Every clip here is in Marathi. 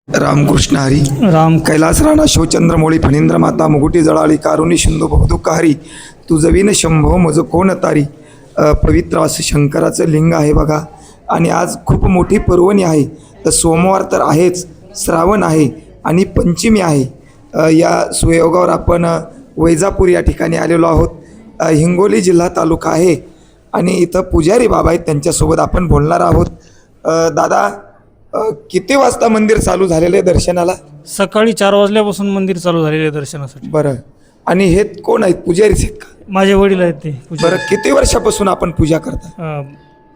रामकृष्ण हरी राम कैलास राणा शिवचंद्र मोळी फणींद्र माता मुकुटी जळाळी कारुणी शिंदू बहुदुःख हरी तुझविन शंभो मज कोण तारी. पवित्र असं शंकराचं लिंग आहे बघा. आणि आज खूप मोठी पर्वणी आहे. तर सोमवार तर आहेच, श्रावण आहे आणि पंचमी आहे. या सुयोगावर आपण वैजापूर या ठिकाणी आलेलो आहोत. हिंगोली जिल्हा तालुका आहे आणि इथं पुजारी बाबा आहेत, त्यांच्यासोबत आपण बोलणार आहोत. दादा, किती वाजता मंदिर चालू झालेलं आहे दर्शनाला? सकाळी 4 वाजल्यापासून मंदिर चालू झालेले आहे दर्शनासाठी. बरं. आणि हे कोण आहेत, पुजारीच आहेत का? माझे वडील आहेत ते बरं, किती वर्षापासून आपण पूजा करता?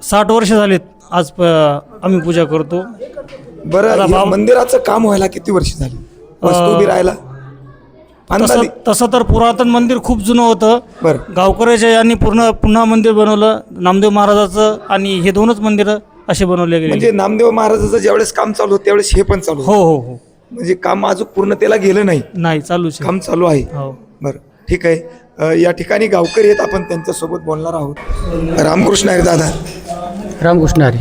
60 वर्ष झालेत आज आम्ही पूजा करतो. बरं, या मंदिराचं काम व्हायला किती वर्ष झाली? वस्तू उभी राहायला अंदाजे? तसं तर पुरातन मंदिर खूप जुनं होतं. बरं. गावकऱ्याच्या यांनी पुन्हा मंदिर बनवलं. नामदेव महाराजाचं आणि हे दोनच मंदिरं असे बनवले गेले. म्हणजे नामदेव महाराजाचं ज्यावेळेस काम चालू होतं त्यावेळेस हे पण चालू हो होतं? हो हो. म्हणजे काम अजून पूर्णतेला गेलं नाही? नाही, चालूच आहे. काम चालू आहे. हो. बरं, ठीक आहे. या ठिकाणी गावकरी आहेत, आपण त्यांच्यासोबत बोलणार आहोत. रामकृष्ण हरी दादा. रामकृष्ण हरी.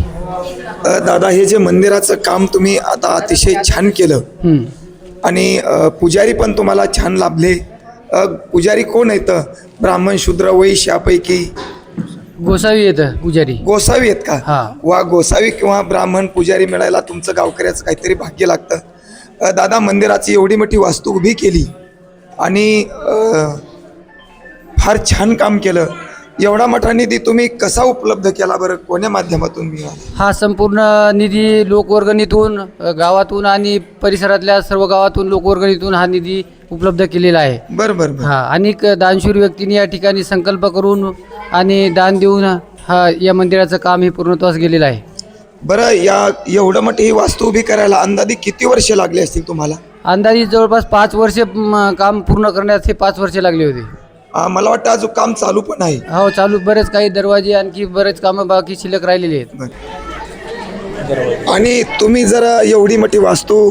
दादा, हे जे मंदिराचं काम तुम्ही आता अतिशय छान केलं आणि पुजारी पण तुम्हाला छान लाभले. पुजारी कोण आहेत? ब्राह्मण शूद्र वैश्य यापैकी गोसावी येतं पुजारी. गोसावी आहेत का? हा. वा, गोसावी किंवा ब्राह्मण पुजारी मिळायला तुमचं गावकऱ्याचं काहीतरी भाग्य लागतं. दादा, मंदिराची एवढी मोठी वास्तू उभी केली आणि फार छान काम केलं. एवढा मोठा निधी तुम्ही कसा उपलब्ध केला बरं? कोण्या माध्यमातून मिळाला? हा संपूर्ण निधी लोकवर्गणीतून, गावातून आणि परिसरातल्या सर्व गावातून लोकवर्गणीतून हा निधी उपलब्ध केलेला आहे. बरं बरं बरं. हा, अनेक दानशूर व्यक्तींनी या ठिकाणी संकल्प करून आणि दान देऊन या मंदिराचं काम हे पूर्णत्वास गेलेलं आहे. बरं, या एवढं मोठी ही वास्तू उभी करायला अंदाजे किती वर्षे लागली असतील तुम्हाला? अंदाजे जवळपास 5 वर्षे काम पूर्ण करण्यास हे 5 वर्षे लागले होते. मला वाटतं अजून काम चालू पण आहे. हो, चालू बरेच काही दरवाजे आणखी बरेच कामं बाकी शिल्लक राहिलेली आहेत. आणि तुम्ही जर एवढी मोठी वास्तू,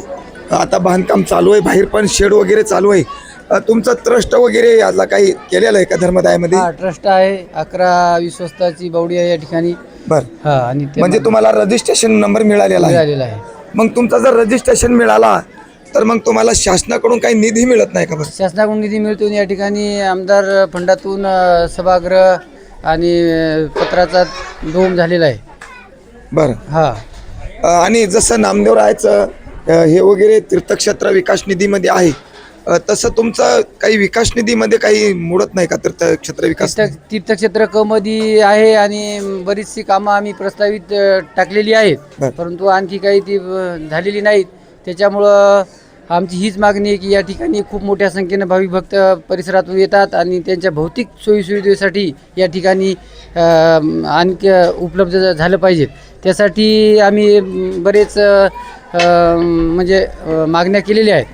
आता बांधकाम चालू आहे, बाहेर पण शेड वगैरे चालू आहे, तुमचं ट्रस्ट वगैरे याला काही केलेलं आहे का धर्मदायामध्ये? हा, ट्रस्ट आहे. 11 विश्वस्ताची बावडी आहे या ठिकाणी. बरं. हा, आणि म्हणजे तुम्हाला रजिस्ट्रेशन नंबर मिळालेला आहे? मिळालेला आहे. मग तुमचा जर रजिस्ट्रेशन मिळाला तर मग तुम्हाला शासनाकडून काही निधी मिळत नाही का बरं? शासनाकडून निधी मिळतो. या ठिकाणी आमदार फंडातून सभागृह आणि पत्राचा दोम झालेला आहे. बरं. हा. आणि जसं नामदेव राहायचं हे वगैरे तीर्थक्षेत्र विकास निधीमध्ये आहे, तसं तुमचं काही विकास निधीमध्ये काही मोडत नाही का? तीर्थक्षेत्र विकास तीर्थक्षेत्र क मध्ये आहे आणि बरीचशी कामं आम्ही प्रस्तावित टाकलेली आहेत. परंतु आणखी काही ती झालेली नाहीत. त्याच्यामुळं आमची हीच मागणी आहे की या ठिकाणी खूप मोठ्या संख्येनं भाविक भक्त परिसरातून येतात आणि त्यांच्या भौतिक सोयीसुविधेसाठी या ठिकाणी आणखी उपलब्ध झालं पाहिजेत. त्यासाठी आम्ही बरेच म्हणजे मागण्या केलेल्या आहेत.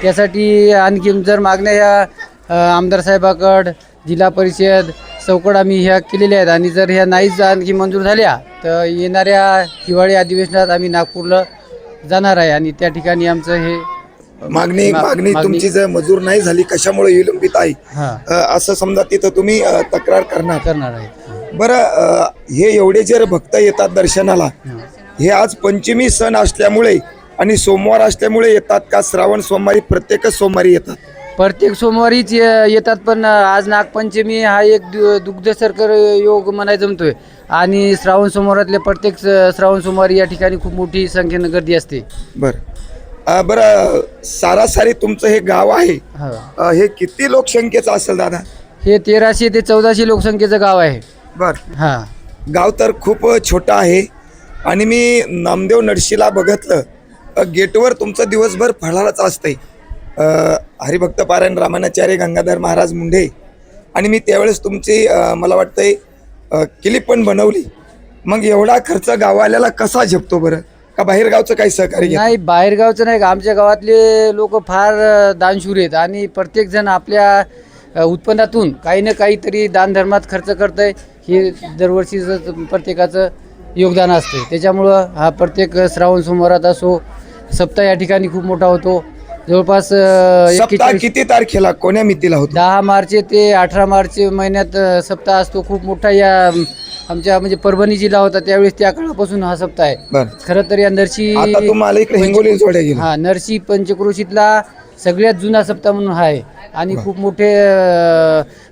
त्यासाठी आणखी जर मागण्या ह्या आमदार साहेबाकडं, जिल्हा परिषद चौकड आम्ही ह्या केलेल्या आहेत आणि जर ह्या नाहीच आणखी मंजूर झाल्या तर येणाऱ्या हिवाळी अधिवेशनात आम्ही नागपूरला जाणार आहे आणि त्या ठिकाणी आमचं हे मागणी तुमची जर मंजूर नाही झाली, कशामुळे विलंबित आहे असं समजा, तिथं तुम्ही तक्रार करणार आहे. बरं, हे एवढे जर भक्त येतात दर्शनाला, हे आज पंचमी सण असल्यामुळे आणि सोमवार असल्यामुळे येतात का? श्रावण सोमवारी प्रत्येकच सोमवारी येतात? प्रत्येक सोमवारीच येतात, पण आज नागपंचमी हा एक दुग्ध सरकर योग म्हणायला जमतोय आणि श्रावण सोमवारातले प्रत्येक श्रावण सोमवारी या ठिकाणी खूप मोठी संख्येनं गर्दी असते. बरं, सरासरी तुमचं हे गाव आहे, हे किती लोकसंख्येचं असेल दादा? हे 1300 ते 1400 लोकसंख्येचं गाव आहे. बरं. हा, गाव तर खूप छोटं आहे आणि मी नामदेव नडशीला बघितलं, गेटवर तुमचं दिवसभर फळालाच असतंय. हरिभक्त पारायण रामानाचार्य गंगाधर महाराज मुंढे, आणि मी त्यावेळेस तुमची मला वाटतंय क्लिप पण बनवली. मग एवढा खर्च गाववाल्याला कसा झेपतो बरं? का बाहेरगावचं काही सहकार्य? नाही, बाहेरगावचं नाही. आमच्या गावातले लोक फार दानशूर आहेत आणि प्रत्येकजण आपल्या उत्पन्नातून काही ना काहीतरी दानधर्मात खर्च करत आहे. हे दरवर्षीचं प्रत्येकाचं योगदान असते. त्याच्यामुळं हा प्रत्येक श्रावण सोमवारात असो, सप्ताह या ठिकाणी खूप मोठा होतो. जवळपास किती तारखेला, कोण्या मितीला होतो? 10 मार्च ते 18 मार्च महिन्यात सप्ताह असतो. खूप मोठा या आमच्या म्हणजे परभणी जिल्हा होता त्यावेळेस त्या काळापासून हा सप्ताह आहे. बर खरं तर या नरसी आता तुम्हाला इकडे हिंगोली जोड्या गेली. हा नरसी पंचक्रोशीतला सगळ्यात जुना सप्ताह म्हणून हा आहे आणि खूप मोठे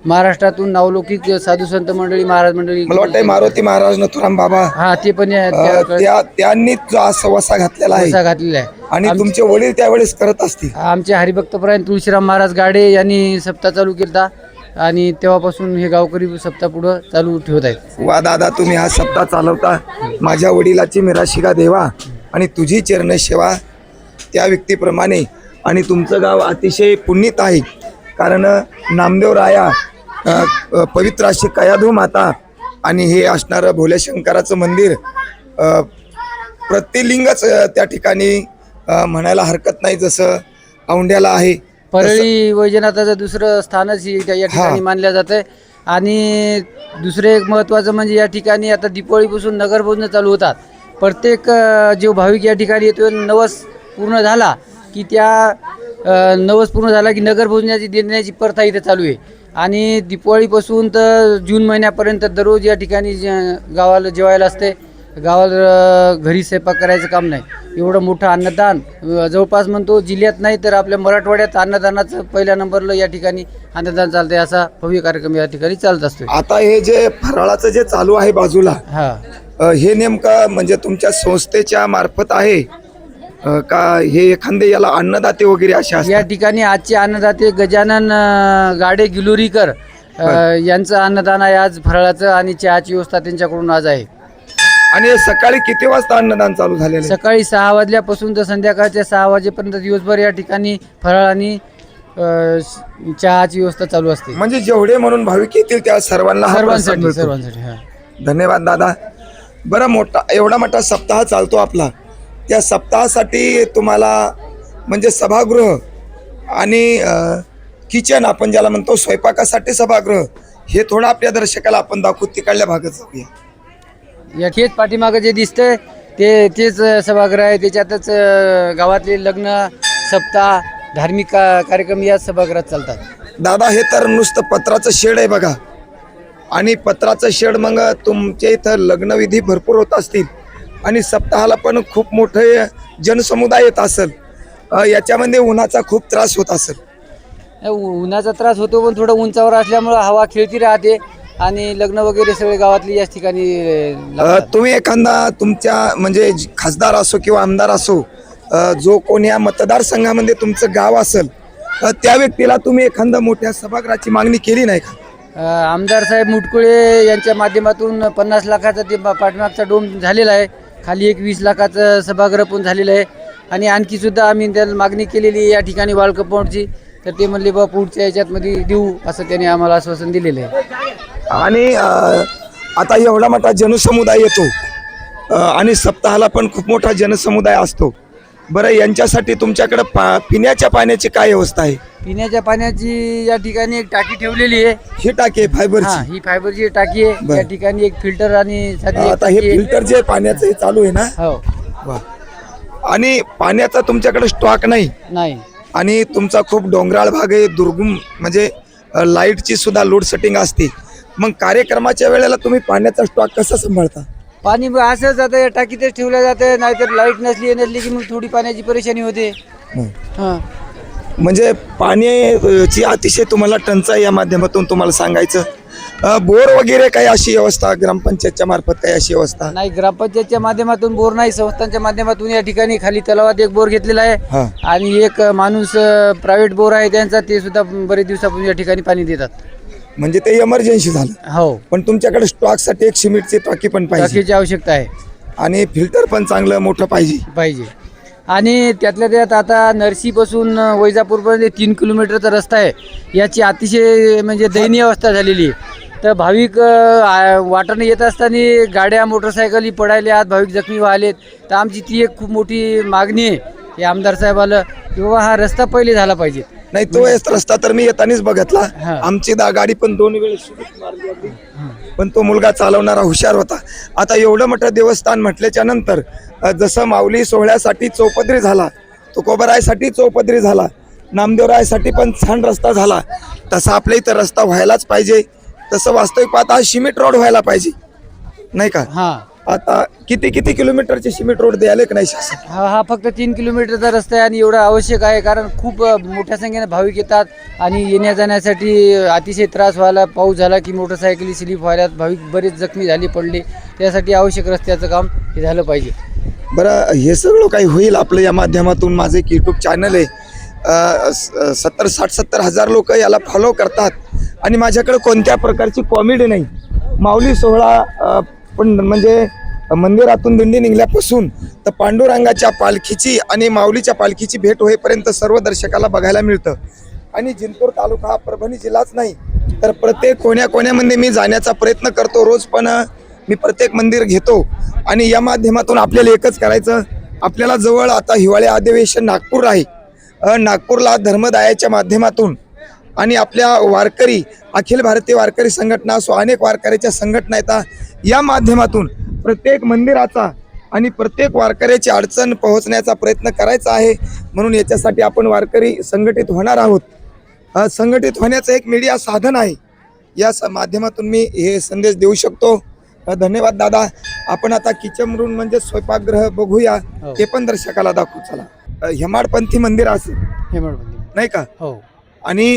महाराष्ट्रातून नावलौकिक साधू संत मंडळी महाराज मंडळी मला वाटतं मारुती महाराज नथुराम बाबा हा ते पण त्यांनी जो आज वसा घातलेला आहे घातलेला आहे. आणि तुमचे वडील त्यावेळेस करत असतील. आमचे हरिभक्तपरायण तुळशीराम महाराज गाडे यांनी सप्ताह चालू केला आणि तेव्हापासून हे गावकरी सप्ताह पुढं चालू ठेवत आहेत. वा दादा, तुम्ही हा सप्ताह चालवता. माझ्या वडिलाची मिराशिका देवा आणि तुझी चरणसेवा त्या व्यक्तीप्रमाणे. आणि तुमचं गाव अतिशय पुण्यित आहे, कारण नामदेव राया, पवित्र अशी कयाधू माता आणि हे असणारं भोले शंकराचं मंदिर, प्रतिलिंगच त्या ठिकाणी म्हणायला हरकत नाही. जसं औंढ्याला आहे, परळी वैजनाथाचं दुसरं स्थानच या ठिकाणी मानलं जातं. आणि दुसरं एक महत्त्वाचं म्हणजे या ठिकाणी आता दिवाळीपासून नगरभोजनं चालू होतात. प्रत्येक जो भाविक या ठिकाणी येतो नवस पूर्ण झाला की नवस पूर्ण झाला की नगरभोजनाची देण्याची प्रथा इथे चालू आहे. आणि दिवाळीपासून तर जून महिन्यापर्यंत दररोज या ठिकाणी गावाला जेवायला असते. गावाला घरी स्वयंपाक करायचं काम नाही. एवढं मोठं अन्नदान जवळपास म्हणतो जिल्ह्यात नाही तर आपल्या मराठवाड्यात अन्नदानाचं पहिल्या नंबरला या ठिकाणी अन्नदान चालतंय. असा भव्य कार्यक्रम या ठिकाणी चालत असतो. आता हे जे फराळाचं जे चालू आहे बाजूला, हे नेमकं म्हणजे तुमच्या संस्थेच्या मार्फत आहे का हे एखादे याला अन्नदाते वगैरे असे असतात? या ठिकाणी आजचे अन्नदाते गजानन गाडे गिलोरीकर यांचं अन्नदान आहे आज फराळाचं आणि चहाची व्यवस्था त्यांच्याकडून आज आहे. आणि सकाळी किती वाजता अन्नदान चालू झालेलं आहे? सकाळी 6 वाजल्यापासून तर संध्याकाळच्या 6 वाजेपर्यंत दिवसभर या ठिकाणी फराळ आणि चहाची व्यवस्था चालू असते. म्हणजे जेवढे म्हणून भाविक येतील त्या सर्वांना हा प्रसाद मिळतो. सर्वांसाठी. धन्यवाद दादा. बरं, एवढा मोठा सप्ताह चालतो आपला. त्या सप्ताहासाठी तुम्हाला म्हणजे सभागृह आणि किचन, आपण ज्याला म्हणतो स्वयंपाकासाठी सभागृह, हे थोडं आपल्या दर्शकाला आपण दाखवू. तिकडल्या भागात जाऊया. हेच पाठीमागं जे दिसतंय तेच सभागृह आहे. त्याच्यातच गावातले लग्न, सप्ताह, धार्मिक कार्यक्रम या सभागृहात चालतात. दादा, हे तर नुसतं पत्राचं शेड आहे बघा. आणि पत्राचं शेड, मग तुमच्या इथं लग्नविधी भरपूर होत असतील आणि सप्ताहाला पण खूप मोठे जनसमुदाय येत असेल. याच्यामध्ये उन्हाचा खूप त्रास होत असेल. उन्हाचा त्रास होतो, पण थोडं उंचावर असल्यामुळं हवा खेळती राहते आणि लग्न वगैरे सगळे गावातली याच ठिकाणी तुम्ही एखादा तुमच्या म्हणजे खासदार असो किंवा आमदार असो, जो कोणी या मतदारसंघामध्ये तुमचं गाव असेल, त्या व्यक्तीला तुम्ही एखादा मोठ्या सभागृहाची मागणी केली नाही का? आमदार साहेब मुटकुळे यांच्या माध्यमातून 50 लाखाचा ते पाठमागचा डोम झालेला आहे. खाली एक 20 लाखाचं सभागृह पण झालेलं आहे. आणि आणखी सुद्धा आम्ही त्याला मागणी केलेली आहे या ठिकाणी वाल कंपाऊंडची. तर ते म्हणले बा पुढच्या याच्यातमध्ये देऊ, असं त्यांनी आम्हाला आश्वासन दिलेलं आहे. आणि आता एवढा मोठा जनसमुदाय येतो आणि सप्ताहाला पण खूप मोठा जनसमुदाय असतो. बरं, यांच्यासाठी तुमच्याकडे पिण्याच्या पाण्याची काय व्यवस्था आहे? पिण्याच्या पाण्याची या ठिकाणी एक टाकी ठेवलेली आहे. ही टाकी आहे फायबरची? ही फायबरची टाकी आहे. या ठिकाणी एक फिल्टर आणि आता हे फिल्टर जे पाण्याचं हे चालू आहे ना? हो. वा. आणि पाण्याचा तुमच्याकडे स्टॉक नाही? नाही. आणि तुमचा खूप डोंगराळ भाग आहे, दुर्गम, म्हणजे लाईटची सुद्धा लोड सेटिंग असते. मग कार्यक्रमाच्या वेळेला तुम्ही पाण्याचा स्टॉक कसा सांभाळता? पाणी असं जातं, या टाकीतच ठेवलं जातं. नाहीतर लाईट नसली की मग थोडी पाण्याची परेशानी होते. म्हणजे पाण्याची अतिशय तुम्हाला टंचाई या माध्यमातून तुम्हाला सांगायचं. बोर वगैरे काही अशी व्यवस्था ग्रामपंचायतच्या मार्फत काही अशी व्यवस्था नाही? ग्रामपंचायतच्या माध्यमातून बोर नाही, संस्थांच्या माध्यमातून या ठिकाणी खाली तलावात एक बोर घेतलेला आहे आणि एक माणूस प्रायव्हेट बोर आहे त्यांचा, ते सुद्धा बरेच दिवसापासून या ठिकाणी पाणी देतात. म्हणजे ते इमर्जन्सी झालं. हो. पण तुमच्याकडे स्टॉकसाठी एक सिमेंटची टाकी पण पाहिजे. टाकीची आवश्यकता आहे आणि फिल्टर पण चांगलं मोठं पाहिजे. आणि त्यातल्या त्यात आता नरसीपासून वैजापूरपर्यंत 3 किलोमीटरचा रस्ता आहे. याची अतिशय म्हणजे दयनीय अवस्था झालेली आहे. तर भाविक वाटाने येत असताना गाड्या मोटरसायकली पडायल्या, भाविक जखमी व्हायलेत. तर आमची ती एक खूप मोठी मागणी आहे हे आमदार साहेबाला की बाबा हा रस्ता पहिले झाला पाहिजे. नाही, तो रस्ता तर मी येतानाच बघितला. आमची गाडी पण 2 वेळेस मारली होती, पण तो मुलगा चालवणारा हुशार होता. आता एवढं मोठं देवस्थान म्हटल्याच्या नंतर जसं माऊली सोहळ्यासाठी चौपदरी झाला, तुकोबारायसाठी चौपदरी झाला, नामदेवरायसाठी पण छान रस्ता झाला, तसा आपल्या इथं रस्ता व्हायलाच पाहिजे. तसं वास्तविक पाहता सिमेंट रोड व्हायला पाहिजे. नाही का? हां आता किती किलोमीटरचे सिमेंट रोड द्यायला का नाही शासन? हा फक्त 3 किलोमीटरचा रस्ता आहे आणि एवढा आवश्यक आहे, कारण खूप मोठ्या संख्येने भाविक येतात आणि येण्या जाण्यासाठी अतिशय त्रास व्हायला. पाऊस झाला की मोटरसायकली स्लिप व्हायला, भाविक बरेच जखमी झाले, पडले. त्यासाठी आवश्यक रस्त्याचं काम हे झालं पाहिजे. बरं, हे सगळं काही होईल आपलं या माध्यमातून. माझं एक यूट्यूब चॅनल आहे, 70 हजार लोक याला फॉलो करतात आणि माझ्याकडे कोणत्या प्रकारची कॉमेडी नाही. माऊली सोहळा पण म्हणजे मंदिरातून दिंडी निघल्यापासून तर पांडुरंगाच्या पालखीची आणि माऊलीच्या पालखीची भेट होईपर्यंत सर्व दर्शकाला बघायला मिळतं. आणि जिंतूर तालुका हा परभणी जिल्हाच नाही तर प्रत्येक कोण्यामध्ये मी जाण्याचा प्रयत्न करतो रोज. पण मी प्रत्येक मंदिर घेतो आणि या माध्यमातून आपल्याला एकच करायचं. आपल्याला जवळ आता हिवाळी अधिवेशन नागपूर आहे. नागपूरला धर्मदायाच्या माध्यमातून आणि आपल्या वारकरी अखिल भारतीय वारकरी संघटना असो, अनेक वारकऱ्याच्या संघटना येतात. या माध्यमातून प्रत्येक मंदिराचा आणि प्रत्येक वारकऱ्याची अडचण पोहोचण्याचा प्रयत्न करायचा आहे. म्हणून याच्यासाठी आपण वारकरी संघटित होणार आहोत. संघटित होण्याचं एक मीडिया साधन आहे. या माध्यमातून मी हे संदेश देऊ शकतो. धन्यवाद दादा. आपण आता किचन रूम म्हणजे स्वयंपाकगृह बघूया, ते पण दर्शकाला दाखवू. चला, हेमाडपंथी मंदिर असेल नाही का? हो. आणि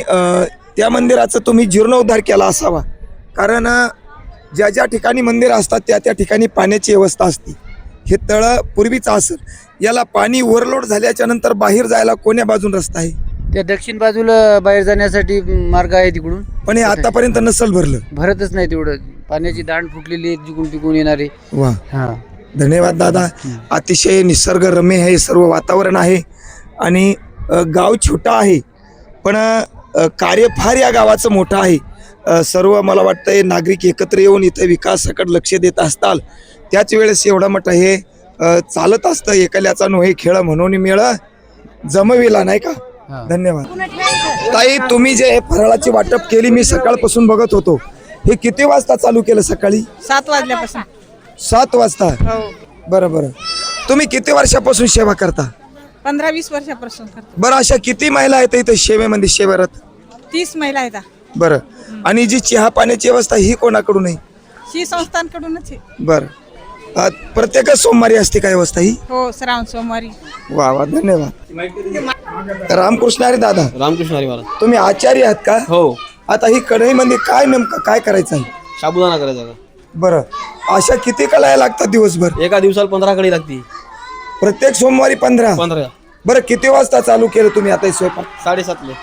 त्या मंदिराचं तुम्ही जीर्णोद्धार केला असावा, कारण ज्या ज्या ठिकाणी मंदिर असतात त्या ठिकाणी पाण्याची व्यवस्था असते. हे तळं पूर्वीचं असेल, याला पाणी ओव्हरलोड झाल्याच्या नंतर बाहेर जायला कोण्या बाजून रस्ता आहे? त्या दक्षिण बाजूला बाहेर जाण्यासाठी मार्ग आहे तिकडून. पण हे आतापर्यंत नसल भरलं. भरतच नाही तेवढं, पाण्याची दांड फुटलेली आहे जिकडून तिकडून येणारे. वा, हां धन्यवाद दादा. अतिशय निसर्गरम्य हे सर्व वातावरण आहे आणि गाव छोटा आहे पण कार्य फार या गावाचं मोठं आहे. सर्व मला वाटतं नागरिक एकत्र येऊन इथं विकासाकडे लक्ष देत असताल. त्याच वेळेस एवढं मोठं हे चालत असतं. एकल्याचा नोहे खेळ म्हणून मेळ जमविला नाही का? धन्यवाद ताई. तुम्ही जे फराळाची वाटप केली मी सकाळपासून बघत होतो, हे किती वाजता चालू केलं? सकाळी 7 वाजल्यापासून. 7 वाजता? हो. बरं. तुम्ही किती वर्षापासून सेवा करता? 15-20 वर्षापासून करतो. बरं, अशा किती महिला आहेत इथं सेवेमध्ये सेवारत? 30 महिला आहेत. बरं. आणि जी चहा पाण्याची व्यवस्था ही कोणाकडून आहे? ही संस्थांकडूनच आहे. बरं. प्रत्येक सोमवारी असते काय व्यवस्था ही? हो, श्रावण सोमवारी. वा वा, धन्यवाद. रामकृष्ण हरी दादा. रामकृष्ण हरी महाराज. तुम्ही आचार्य आहात का? हो. आता ही कढईमध्ये काय नेमकं काय करायचं आहे? साबुदाणा करायचा का? बरं. अशा किती कढया लागतात दिवसभर? एका दिवसाला 15 कढी लागती. प्रत्येक सोमवारी 15? 15. बरं, किती वाजता चालू केलं तुम्ही आता हे स्वयंपाक? 7:30.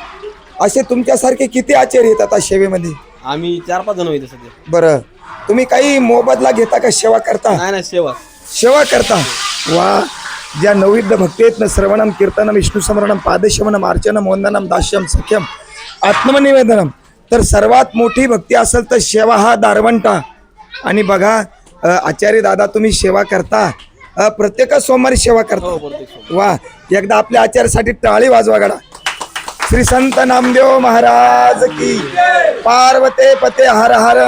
असे तुमच्यासारखे किती आचार्य येतात आता सेवेमध्ये? आम्ही 4-5 जण येते सध्या. बरं. तुम्ही काही मोबदला घेता का? सेवा करता? नाही सेवा. सेवा करता. वा. ज्या नवविध भक्ती आहेत ना, श्रवणम कीर्तनम विष्णू स्मरणम पादशमनम अर्चनम वंदनम दास्यम सख्यम आत्मनिवेदनम, तर सर्वात मोठी भक्ती असेल तर सेवा हा दारवंटा. आणि बघा आचार्य दादा तुम्ही सेवा करता, प्रत्येक सोमवारी सेवा करता. वा. एकदा आपल्या आचार्यासाठी टाळी वाजवा गडा. श्री संत नामदेव महाराज की. पार्वते पते हर हर.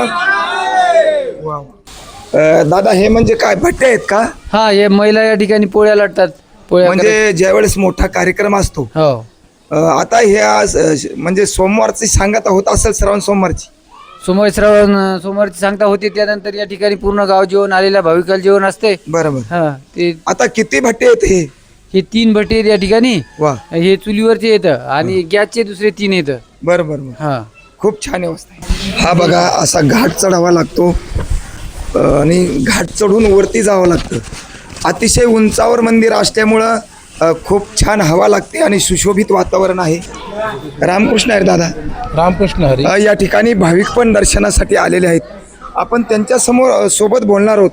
दादा हे म्हणजे काय भट्टे आहेत का? हा, हे महिला या ठिकाणी पोळ्या लाटतात. पोळ्या म्हणजे ज्यावेळेस मोठा कार्यक्रम असतो. हो. आता हे आज म्हणजे सोमवारची सांगता होत असेल, श्रावण सोमवारची. सोमवारची सांगता होते. त्यानंतर या ठिकाणी पूर्ण गाव जेवण आलेल्या भाविकाला जेवण असते. बरोबर. हा, ते आता किती भट्टे आहेत हे 3 भट्टे आहेत या ठिकाणी. वा. हे चुलीवरचे येतं आणि गॅसचे दुसरे 3 येतं. बरोबर. हा, खूप छान व्यवस्था आहे. हा बघा असा घाट चढावा लागतो आणि घाट चढून वरती जावं लागतं. अतिशय उंचावर मंदिर असल्यामुळं खूप छान हवा लागते आणि सुशोभित वातावरण आहे. रामकृष्ण हरी दादा. रामकृष्ण हरी. या ठिकाणी भाविक पण दर्शनासाठी आलेले आहेत. आपण त्यांच्या सोबत बोलणार आहोत.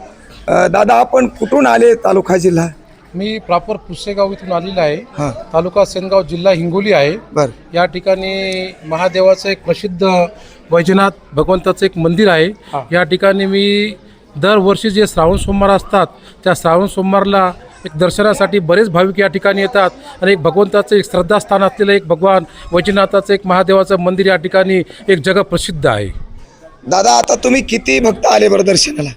दादा आपण कुठून आले? तालुका जिल्हा? मी प्रॉपर पुसेगाव इथून आलेला आहे. हां. तालुका सेनगाव, जिल्हा हिंगोली आहे. बरं. या ठिकाणी महादेवाचं एक प्रसिद्ध वैजनाथ भगवंताचं एक मंदिर आहे. या ठिकाणी मी दरवर्षी जे श्रावण सोमवार असतात त्या श्रावण सोमवारला एक दर्शनासाठी बरेच भाविक या ठिकाणी येतात आणि एक भगवंताचं एक श्रद्धास्थान असलेलं एक भगवान वैजनाथाचं एक महादेवाचं मंदिर या ठिकाणी एक जगप्रसिद्ध आहे. दादा आता तुम्ही किती भक्त आले बरं दर्शनाला?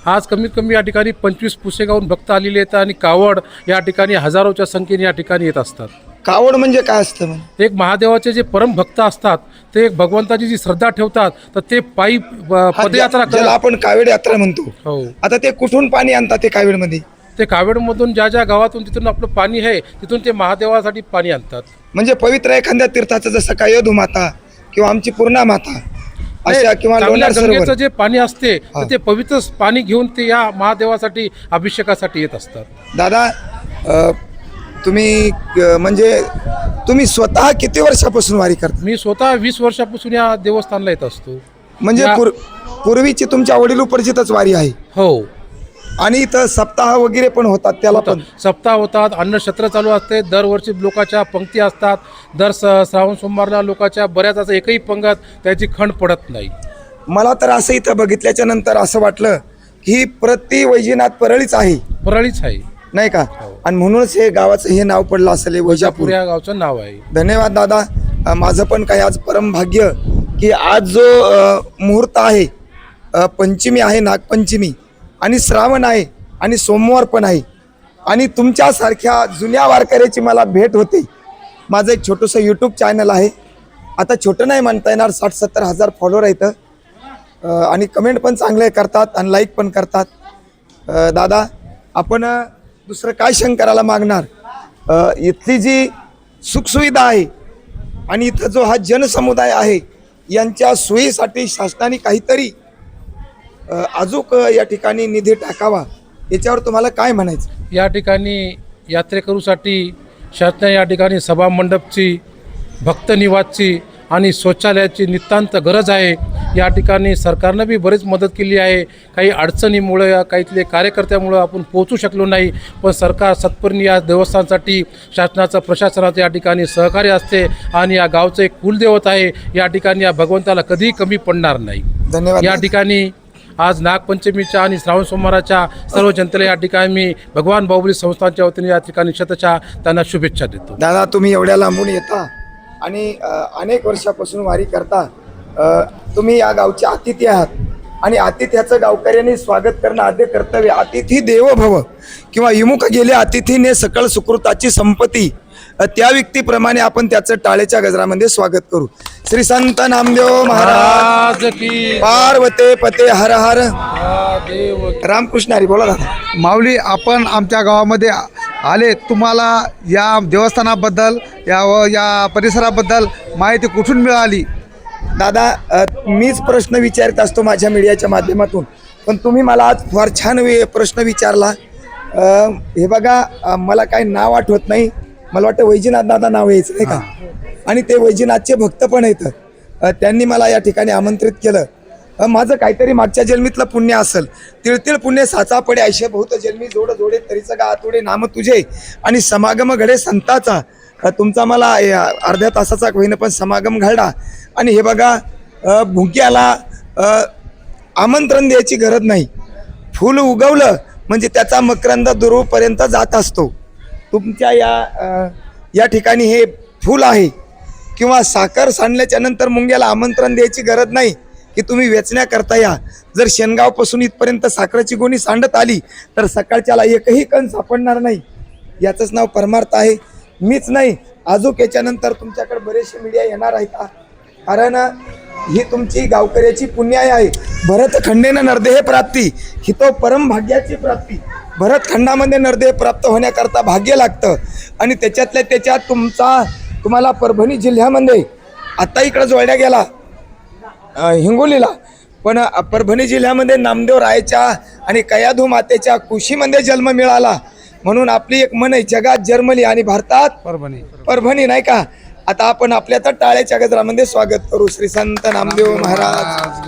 आज कमीत कमी या ठिकाणी 25 पुसेगावून भक्त आलेले येतात आणि कावड या ठिकाणी हजारोच्या संख्येने या ठिकाणी येत असतात. कावड म्हणजे काय असतं? एक महादेवाचे जे परम भक्त असतात ते भगवंताची जी श्रद्धा ठेवतात तर ते पायी पदयात्रा ज्याला करत. आपण कावेड यात्रा म्हणतो. हो, आता ते कुठून पाणी आणतात ते कावेडमध्ये? ते कावेडमधून ज्या ज्या गावातून तिथून आपलं पाणी आहे तिथून ते महादेवासाठी पाणी आणतात. म्हणजे पवित्र एखाद्या तीर्थाचं जसं काय यदू माता किंवा आमची पूर्णा माता अशा किंवा चांगल्या लोणार गंगेचं सरोवर. जे पाणी असते हा. तर ते पवित्र पाणी घेऊन ते या महादेवासाठी अभिषेकासाठी येत असतात. दादा तुम्ही म्हणजे तुम्ही स्वतः किती वर्षापासून वारी करता? मी स्वतः 20 वर्षापासून या देवस्थानला येत असतो. म्हणजे या- पूर्वीची तुमच्या वडिलोपर्जितच वारी आहे. हो, आणि इथं सप्ताह वगैरे पण होतात त्याला पण. सप्ताह होतात, अन्नक्षेत्र चालू असते, दरवर्षी लोकांच्या पंक्ती असतात, दर श्रावण सोमवारला लोकांच्या बऱ्याच असं एकही पंगत त्याची खंड पडत नाही. मला तर असं इथं बघितल्याच्या नंतर असं वाटलं की प्रति वैजनाथ परळीच आहे, परळीच आहे. नाही का? आणि म्हणूनच हे गावाचं हे नाव पडलं असेल हे वैजापूर. या गावचं नाव आहे. धन्यवाद दादा. माझं पण काही आज परम भाग्य की आज जो मुहूर्त आहे, पंचमी आहे, नागपंचमी, आणि श्रावण आहे, आणि सोमवार पण आहे, आणि तुमच्यासारख्या जुन्या वारकऱ्याची मला भेट होते. माझं एक छोटंसं यूट्यूब चॅनल आहे. आता छोटं नाही म्हणता येणार, 60-70 हजार फॉलोअर आहेत, आणि कमेंट पण चांगले करतात आणि लाईक पण करतात. दादा आपण दुसरं काय शंकराला मागणार? इथली जी सुखसुविधा आहे आणि इथं जो हा जनसमुदाय आहे यांच्या सोयीसाठी शासनाने काहीतरी अजूक या ठिकाणी निधी टाकावा, याच्यावर तुम्हाला काय म्हणायचं? या ठिकाणी यात्रेकरूसाठी शासनाने या ठिकाणी सभामंडपची, भक्तनिवासची आणि शौचालयाची नितांत गरज आहे. या ठिकाणी सरकारनं बी बरीच मदत केली आहे. काही अडचणीमुळे काहीतले कार्यकर्त्यामुळं आपण पोहोचू शकलो नाही, पण सरकार सत्परणी या देवस्थानासाठी शासनाचं, प्रशासनाचं या ठिकाणी सहकार्य असते आणि या गावचं एक कुलदेवत आहे. या ठिकाणी या भगवंताला कधीही कमी पडणार नाही. धन्यवाद. या ठिकाणी आज नागपंचमीच्या आणि श्रावण सोमवाराच्या सर्व जनतेला या ठिकाणी मी भगवान बाहुबली संस्थानच्या वतीने या ठिकाणी शतशः त्यांना शुभेच्छा देतो. दादा तुम्ही एवढ्या लांबून येता आणि अनेक वर्षापासून वारी करता. तुम्ही या गावचे अतिथी आहात आणि आतिथ्याचं गावकऱ्यांनी स्वागत करणं आद्य कर्तव्य. अतिथी देवो भव किंवा विमुख गेले अतिथीने सकळ सुकृताची संपत्ती, त्या व्यक्तीप्रमाणे आपण त्याचं टाळेच्या गजरामध्ये स्वागत करू. श्री संत नामदेव महाराज की पार्वते पते हर हर देव. रामकृष्ण हरी. बोला दादा. माऊली, आपण आमच्या गावामध्ये आले, तुम्हाला या देवस्थानाबद्दल या परिसराबद्दल माहिती कुठून मिळाली? दादा मीच प्रश्न विचारत असतो माझ्या मीडियाच्या माध्यमातून, पण तुम्ही मला आज फार छान प्रश्न विचारला. हे बघा, मला काही नाव आठवत नाही, मला वाटतं वैजनाथ दादा नाव यायचं नाही का, आणि ते वैजनाथचे भक्त पण आहेत. त्यांनी मला या ठिकाणी आमंत्रित केलं. माझं काहीतरी मागच्या जन्मीतलं पुण्य असेल. तिळतिळ पुण्य साचा पडे ऐशे बहुत जन्मी, जोड जोडे तरीचं गा आतोडे नाम तुझे, आणि समागम घडे संताचा. तुमचा मला अर्ध्या तासाचा होईना पण समागम घडला. आणि हे बघा, भुक्याला आमंत्रण द्यायची गरज नाही. फूल उगवलं म्हणजे त्याचा मकरंद दुरूपर्यंत जात असतो. तुमच्या या ठिकाणी हे फूल आहे, किंवा साखर सांडल्याच्या नंतर मुंग्याला आमंत्रण द्यायची गरज नाही की तुम्ही वेचण्याकरता या. जर शेनगावपासून इथपर्यंत साखरेची गोणी सांडत आली तर सकाळच्याला एकही कण सापडणार नाही. याचंच नाव परमार्थ आहे. मीच नाही, अजूक याच्यानंतर तुमच्याकडे बरेचसे मीडिया येणार आहेत, कारण ही तुमची गावकऱ्याची पुण्याई आहे. भरतखंडेनं नरदेह प्राप्ती, ही तो परम भाग्याची प्राप्ती. भरतखंडामध्ये नरदेह प्राप्त होण्याकरता भाग्य लागतं, आणि त्याच्यातल्या त्याच्यात तुम्हाला परभणी जिल्ह्यामध्ये आता इकडं जोडल्या गेला हिंगोलीला, पण परभणी जिल्ह्यामध्ये नामदेव रायाच्या आणि कयाधू मातेच्या कुशीमध्ये जन्म मिळाला. म्हणून आपली एक मन आहे, जगात जर्मनी आणि भारतात परभणी, नाही का? आता आपण आपल्या तर टाळ्याच्या गजरामध्ये स्वागत करू. श्री संत नामदेव महाराज.